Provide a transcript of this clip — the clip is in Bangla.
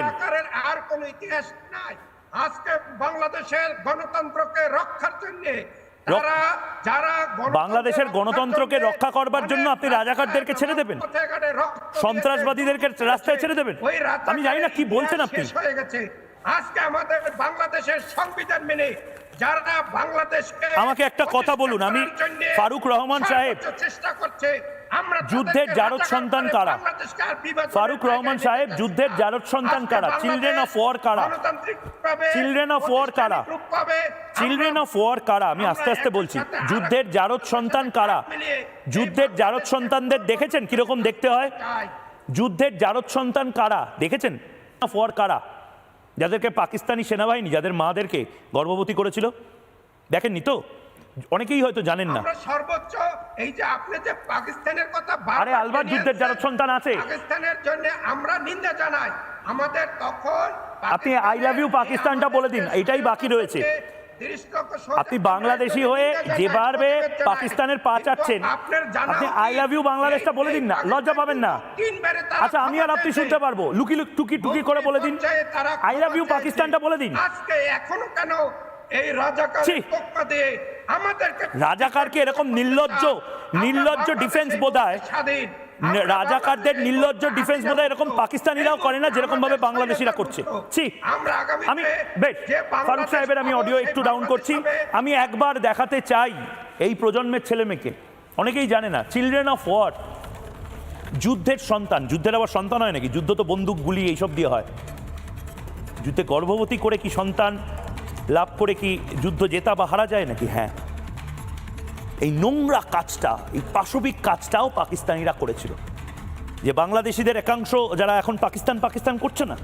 সরকারের আর কোন ইতিহাস নাই। আজকে বাংলাদেশের গণতন্ত্রকে রক্ষার জন্য বাংলাদেশের গণতন্ত্রকে রক্ষা করবার জন্য আপনি রাজাকারদেরকে ছেড়ে দেবেন, সন্ত্রাসবাদীদেরকে রাস্তায় ছেড়ে দেবেন? আমি জানি না কি বলছেন আপনি। হয়ে গেছে আজকে আমাদের বাংলাদেশের সংবিধান মেনে যারা বাংলাদেশকে, আমাকে একটা কথা বলুন, আমি ফারুক রহমান সাহেব, চেষ্টা করছে যুদ্ধের জারদ সন্তান কারা? ফারুক রহমান সাহেব, যুদ্ধের জারদ সন্তান কারা? চিলড্রেন অফ ওয়ার কারা? চিলড্রেন অফ ওয়ার কারা? চিলড্রেন অফ ওয়ার কারা? আমি আস্তে আস্তে বলছি। যুদ্ধের জারদ সন্তান কারা? যুদ্ধের জারদ সন্তানদের দেখেছেন কিরকম দেখতে হয়? যুদ্ধের জারদ সন্তান কারা দেখেছেন? অফ ওয়ার কারা? যাদেরকে পাকিস্তানি সেনাবাহিনী যাদের মাদেরকে গর্ভবতী করেছিল, দেখেননি তো? অনেকেই হয়তো জানেন না। সর্বোচ্চ এই যে আপনি যে পাকিস্তানের কথা, আরে আলবাত যুদ্ধের জারদ সন্তান আছে। পাকিস্তানের জন্য আমরা নিন্দা জানাই। আমাদের তখন আপনি আই লাভ ইউ পাকিস্তানটা বলে দিন, এটাই বাকি রয়েছে। আপনি বাংলাদেশি হয়ে যেভাবে পাকিস্তানের পা চাচ্ছেন, আপনি আই লাভ ইউ বাংলাদেশটা বলে দিন না, লজ্জা পাবেন না? আচ্ছা, আমি আর আপনি শুনতে পারবো, লুকি টুকি টুকি করে বলে দিন, আই লাভ ইউ পাকিস্তানটা বলে দিন। আজকে এখনো কেন এই রাজাকারের পক্ষ দিয়ে আমাদেরকে, রাজাকারকে এরকম নির্লজ্জ ডিফেন্স বোধহয়, রাজাকারদের নির্লজ্জ ডিফেন্স বোধহয় এরকম পাকিস্তানিরাও করে না যেরকম ভাবে বাংলাদেশিরা করছে। আমি ফারুক সাহেবের আমি অডিও একটু ডাউন করছি। আমি একবার দেখাতে চাই এই প্রজন্মের ছেলে মেয়েকে, অনেকেই জানে না, চিলড্রেন অফ ওয়ার, যুদ্ধের সন্তান। যুদ্ধের আবার সন্তান হয় নাকি? যুদ্ধ তো বন্দুক গুলি এইসব দিয়ে হয়। যুদ্ধে গর্ভবতী করে কি সন্তান লাভ করে কি যুদ্ধ জেতা বা হারা যায় নাকি? হ্যাঁ, এই নোংরা কাজটা, এই পাশবিক কাজটাও পাকিস্তানিরা করেছিল, যে বাংলাদেশিদের একাংশ যারা এখন পাকিস্তান করছে না।